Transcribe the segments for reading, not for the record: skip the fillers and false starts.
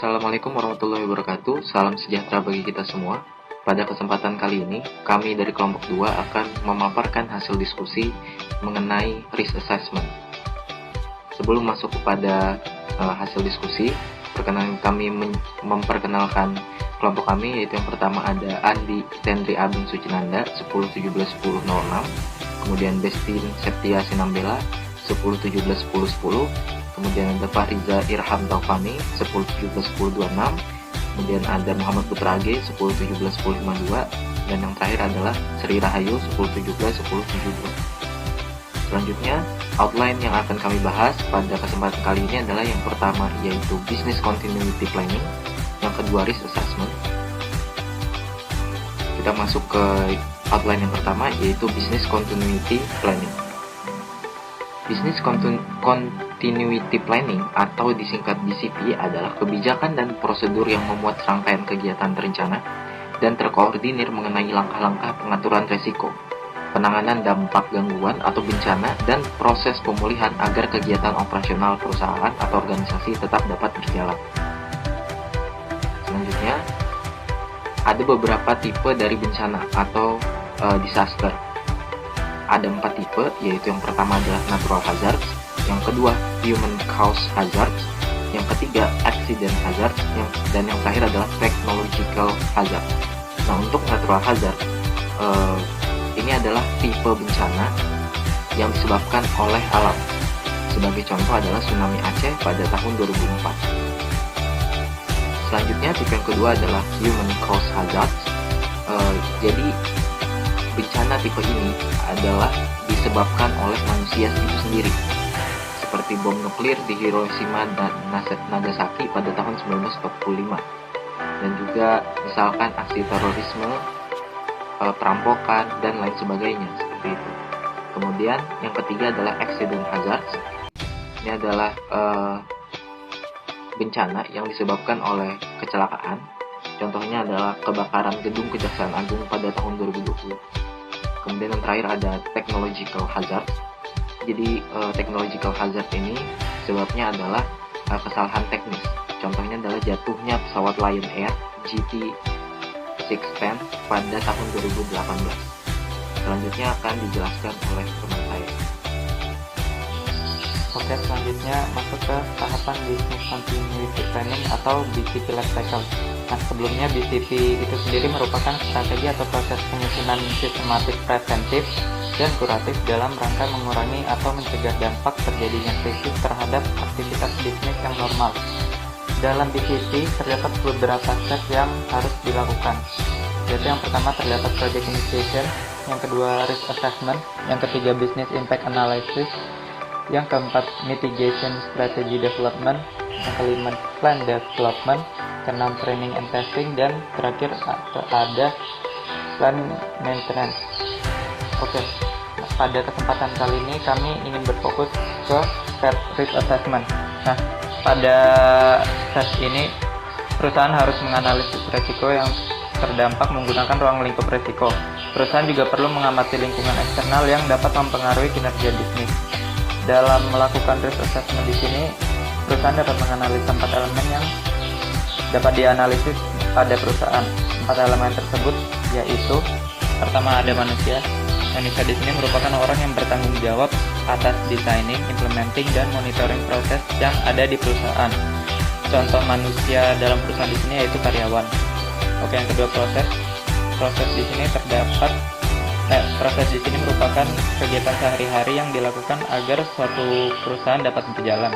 Assalamualaikum warahmatullahi wabarakatuh. Salam sejahtera bagi kita semua. Pada kesempatan kali ini, kami dari kelompok 2 akan memaparkan hasil diskusi mengenai risk assessment. Sebelum masuk kepada hasil diskusi, perkenalan kami memperkenalkan kelompok kami, yaitu yang pertama ada Andi Tendri Abing Sucinanda 10171006, kemudian Bestin Septia Sinambela 10171010, kemudian ada Fahriza Irham Taufani 10171026, kemudian ada Muhammad Putra AG 10171052, dan yang terakhir adalah Sri Rahayu 10171072. Selanjutnya, outline yang akan kami bahas pada kesempatan kali ini adalah yang pertama yaitu Business Continuity Planning, yang kedua Risk Assessment. Kita masuk ke outline yang pertama yaitu Business Continuity Planning. Business Continuity Planning atau disingkat BCP adalah kebijakan dan prosedur yang memuat serangkaian kegiatan terencana dan terkoordinir mengenai langkah-langkah pengaturan risiko, penanganan dampak gangguan atau bencana, dan proses pemulihan agar kegiatan operasional perusahaan atau organisasi tetap dapat berjalan. Selanjutnya, ada beberapa tipe dari bencana atau disaster. Ada 4 tipe, yaitu yang pertama adalah natural hazards, yang kedua human caused hazards, yang ketiga accident hazards, dan yang terakhir adalah technological hazard. Nah, untuk natural hazard, ini adalah tipe bencana yang disebabkan oleh alam. Sebagai contoh adalah tsunami Aceh pada tahun 2004. Selanjutnya, tipe yang kedua adalah human caused hazards. Jadi bencana tipe ini adalah disebabkan oleh manusia itu sendiri, seperti bom nuklir di Hiroshima dan Nagasaki pada tahun 1945, dan juga misalkan aksi terorisme, perampokan, dan lain sebagainya seperti itu. Kemudian yang ketiga adalah accident hazards. Ini adalah bencana yang disebabkan oleh kecelakaan. Contohnya adalah kebakaran gedung Kejaksaan Agung pada tahun 2020. Kemudian yang terakhir ada technological hazard. Jadi technological hazard ini sebabnya adalah kesalahan teknis. Contohnya adalah jatuhnya pesawat Lion Air GT610 pada tahun 2018. Selanjutnya akan dijelaskan oleh teman saya. Oke, selanjutnya masuk ke tahapan Business Continuity Planning atau BCP Life Cycle. Nah, sebelumnya BCP itu sendiri merupakan strategi atau proses penyusunan sistematik preventif dan kuratif dalam rangka mengurangi atau mencegah dampak terjadinya krisis terhadap aktivitas bisnis yang normal. Dalam BCP terdapat beberapa step yang harus dilakukan, yaitu yang pertama terdapat Project Initiation, yang kedua Risk Assessment, yang ketiga Business Impact Analysis, yang keempat Mitigation Strategy Development, yang kelima Plan Development, keenam Training and Testing, dan terakhir ada Plan Maintenance. Oke, pada kesempatan kali ini kami ingin berfokus ke step Risk Assessment. Nah, pada step ini perusahaan harus menganalisis risiko yang terdampak menggunakan ruang lingkup risiko. Perusahaan juga perlu mengamati lingkungan eksternal yang dapat mempengaruhi kinerja bisnis. Dalam melakukan risk assessment di sini, perusahaan dapat menganalisis 4 elemen yang dapat dianalisis pada perusahaan. 4 elemen tersebut yaitu pertama ada manusia. Manusia di sini merupakan orang yang bertanggung jawab atas designing, implementing, dan monitoring proses yang ada di perusahaan. Contoh manusia dalam perusahaan di sini yaitu karyawan. Oke, yang kedua proses. Proses di sini merupakan kegiatan sehari-hari yang dilakukan agar suatu perusahaan dapat berjalan.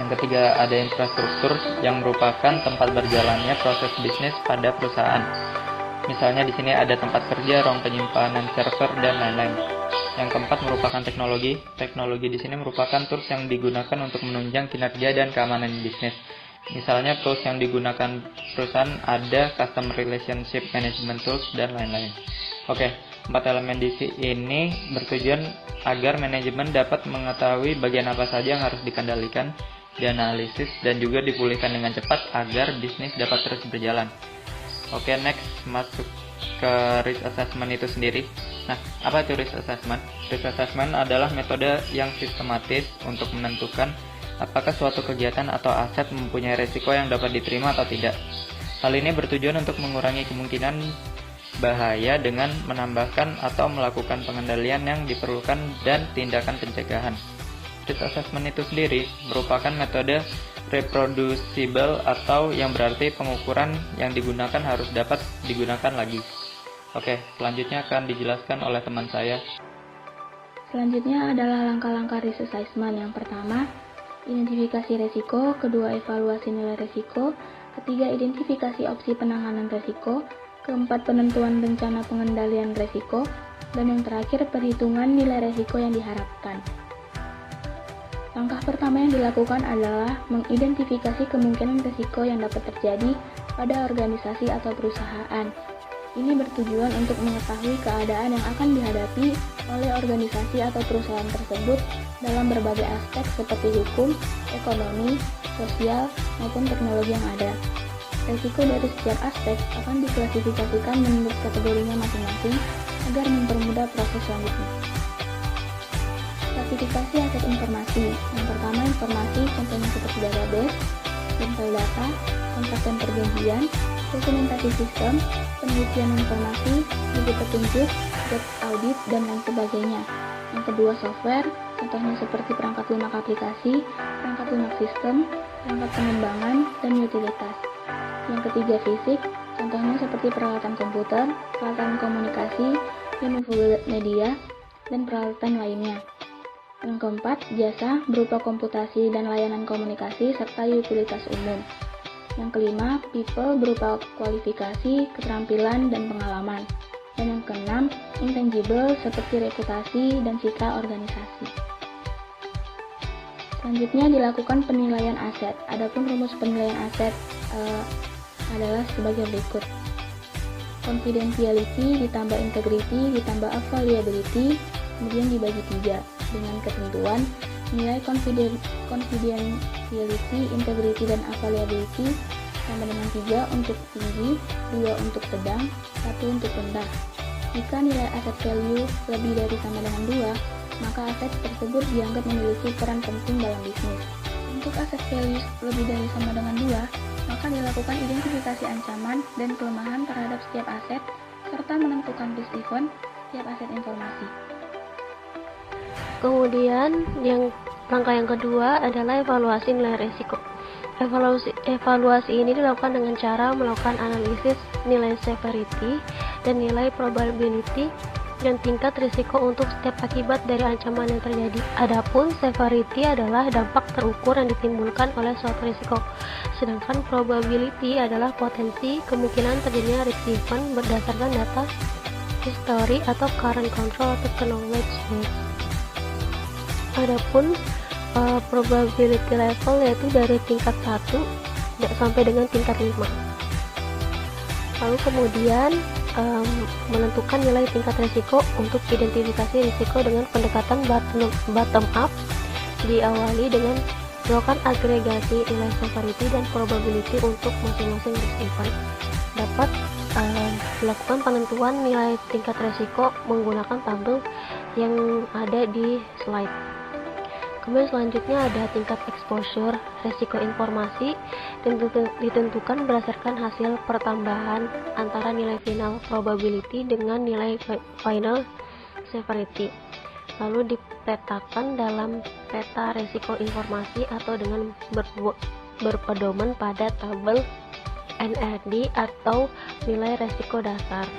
Yang ketiga ada infrastruktur yang merupakan tempat berjalannya proses bisnis pada perusahaan. Misalnya di sini ada tempat kerja, ruang penyimpanan server, dan lain-lain. Yang keempat merupakan teknologi. Teknologi di sini merupakan tools yang digunakan untuk menunjang kinerja dan keamanan bisnis. Misalnya tools yang digunakan perusahaan ada Customer Relationship Management Tools dan lain-lain. Oke, 4 elemen di sini bertujuan agar manajemen dapat mengetahui bagian apa saja yang harus dikendalikan, dianalisis, dan juga dipulihkan dengan cepat agar bisnis dapat terus berjalan. Oke, next masuk ke risk assessment itu sendiri. Nah, apa itu risk assessment? Risk assessment adalah metode yang sistematis untuk menentukan apakah suatu kegiatan atau aset mempunyai risiko yang dapat diterima atau tidak. Hal ini bertujuan untuk mengurangi kemungkinan bahaya dengan menambahkan atau melakukan pengendalian yang diperlukan dan tindakan pencegahan. Risk assessment itu sendiri merupakan metode reproducible atau yang berarti pengukuran yang digunakan harus dapat digunakan lagi. Oke, selanjutnya akan dijelaskan oleh teman saya. Selanjutnya adalah langkah-langkah risk assessment. Yang pertama, identifikasi risiko, kedua evaluasi nilai risiko, ketiga identifikasi opsi penanganan risiko, keempat penentuan rencana pengendalian risiko, dan yang terakhir perhitungan nilai risiko yang diharapkan. Langkah pertama yang dilakukan adalah mengidentifikasi kemungkinan risiko yang dapat terjadi pada organisasi atau perusahaan. Ini bertujuan untuk mengetahui keadaan yang akan dihadapi oleh organisasi atau perusahaan tersebut dalam berbagai aspek seperti hukum, ekonomi, sosial, maupun teknologi yang ada. Risiko dari setiap aspek akan diklasifikasikan menurut kategorinya masing-masing agar mempermudah proses selanjutnya. Klasifikasi aset informasi. Yang pertama, informasi contohnya seperti database, file data, kontrak dan perjanjian, dokumentasi sistem, penelitian informasi, buku petunjuk, job audit, dan lain sebagainya. Yang kedua, software, contohnya seperti perangkat lunak aplikasi, perangkat lunak sistem, perangkat pengembangan, dan utilitas. Yang ketiga, fisik, contohnya seperti peralatan komputer, peralatan komunikasi, media, dan peralatan lainnya. Yang keempat, jasa berupa komputasi dan layanan komunikasi serta utilitas umum. Yang kelima, people berupa kualifikasi, keterampilan, dan pengalaman. Dan yang keenam, intangible seperti reputasi dan citra organisasi. Selanjutnya dilakukan penilaian aset. Adapun rumus penilaian aset adalah sebagai berikut. Confidentiality ditambah integrity ditambah availability, kemudian dibagi 3 dengan ketentuan nilai confidentiality, integrity, dan availability sama dengan 3 untuk tinggi, 2 untuk sedang, 1 untuk rendah. Jika nilai aset value lebih dari sama dengan 2, maka aset tersebut dianggap memiliki peran penting dalam bisnis. Untuk aset value lebih dari sama dengan 2, maka dilakukan identifikasi ancaman dan kelemahan terhadap setiap aset, serta menentukan risk event setiap aset informasi. Kemudian langkah yang kedua adalah evaluasi nilai risiko. Evaluasi ini dilakukan dengan cara melakukan analisis nilai severity dan nilai probability dan tingkat risiko untuk setiap akibat dari ancaman yang terjadi. Adapun severity adalah dampak terukur yang ditimbulkan oleh suatu risiko, sedangkan probability adalah potensi kemungkinan terjadinya risk event berdasarkan data history atau current control atau knowledge base. Adapun probability level yaitu dari tingkat 1 sampai dengan tingkat 5. Lalu kemudian menentukan nilai tingkat risiko untuk identifikasi risiko dengan pendekatan bottom up, diawali dengan melakukan agregasi nilai severity dan probability untuk masing-masing risk event. Dapat dilakukan penentuan nilai tingkat risiko menggunakan tabel yang ada di slide. Kemudian selanjutnya ada tingkat exposure risiko informasi dan ditentukan berdasarkan hasil pertambahan antara nilai final probability dengan nilai final severity. Lalu dipetakan dalam peta risiko informasi atau dengan berpedoman pada tabel NRD atau nilai risiko dasar.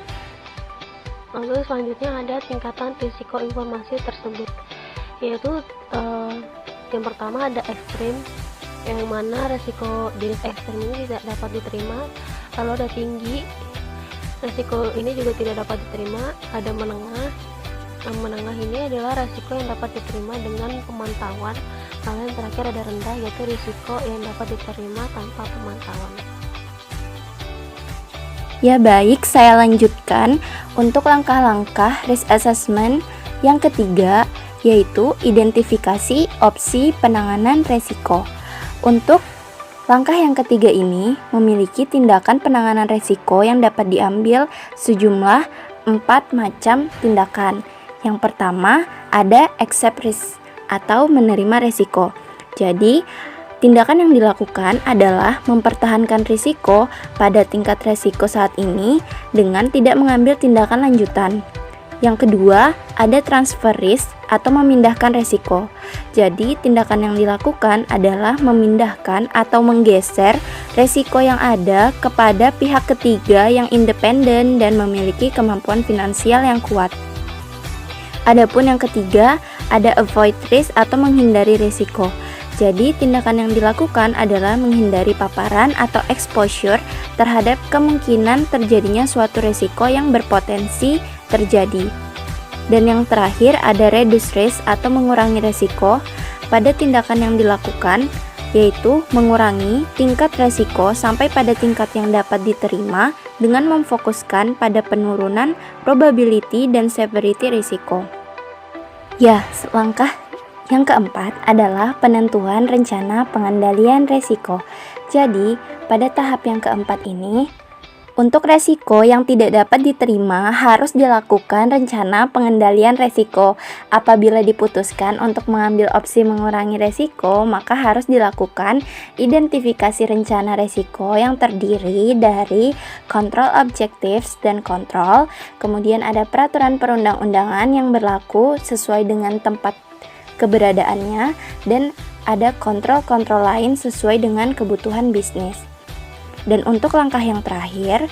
Lalu selanjutnya ada tingkatan risiko informasi tersebut, yaitu yang pertama ada ekstrim, yang mana resiko jenis ekstrim ini tidak dapat diterima. Lalu ada tinggi, resiko ini juga tidak dapat diterima. Ada menengah, yang menengah ini adalah resiko yang dapat diterima dengan pemantauan. Lalu yang terakhir ada rendah, yaitu risiko yang dapat diterima tanpa pemantauan. Ya baik, saya lanjutkan untuk langkah-langkah risk assessment yang ketiga, yaitu identifikasi opsi penanganan resiko. Untuk langkah yang ketiga ini memiliki tindakan penanganan resiko yang dapat diambil sejumlah 4 macam tindakan. Yang pertama ada accept risk atau menerima resiko. Jadi, tindakan yang dilakukan adalah mempertahankan risiko pada tingkat risiko saat ini dengan tidak mengambil tindakan lanjutan. Yang kedua, ada transfer risk atau memindahkan risiko. Jadi, tindakan yang dilakukan adalah memindahkan atau menggeser risiko yang ada kepada pihak ketiga yang independen dan memiliki kemampuan finansial yang kuat. Adapun yang ketiga, ada avoid risk atau menghindari risiko. Jadi, tindakan yang dilakukan adalah menghindari paparan atau exposure terhadap kemungkinan terjadinya suatu risiko yang berpotensi terjadi. Dan yang terakhir ada reduce risk atau mengurangi risiko. Pada tindakan yang dilakukan yaitu mengurangi tingkat risiko sampai pada tingkat yang dapat diterima dengan memfokuskan pada penurunan probability dan severity risiko. Ya, langkah yang keempat adalah penentuan rencana pengendalian risiko. Jadi, pada tahap yang keempat ini, untuk risiko yang tidak dapat diterima harus dilakukan rencana pengendalian risiko. Apabila diputuskan untuk mengambil opsi mengurangi risiko, maka harus dilakukan identifikasi rencana risiko yang terdiri dari control objectives dan kontrol. Kemudian ada peraturan perundang-undangan yang berlaku sesuai dengan tempat keberadaannya, dan ada kontrol-kontrol lain sesuai dengan kebutuhan bisnis. Dan untuk langkah yang terakhir,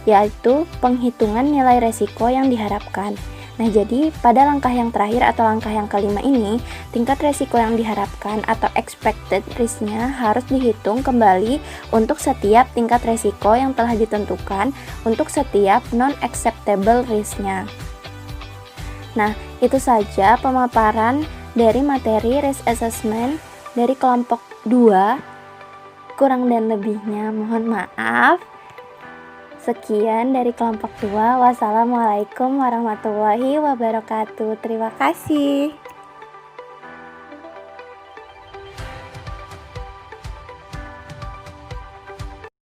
yaitu penghitungan nilai resiko yang diharapkan. Nah, jadi pada langkah yang terakhir atau langkah yang kelima ini, tingkat resiko yang diharapkan atau expected risk-nya harus dihitung kembali untuk setiap tingkat resiko yang telah ditentukan untuk setiap non-acceptable risk-nya. Nah, itu saja pemaparan dari materi risk assessment dari kelompok 2. Kurang dan lebihnya mohon maaf. Sekian dari kelompok 2. Wassalamualaikum warahmatullahi wabarakatuh. Terima kasih.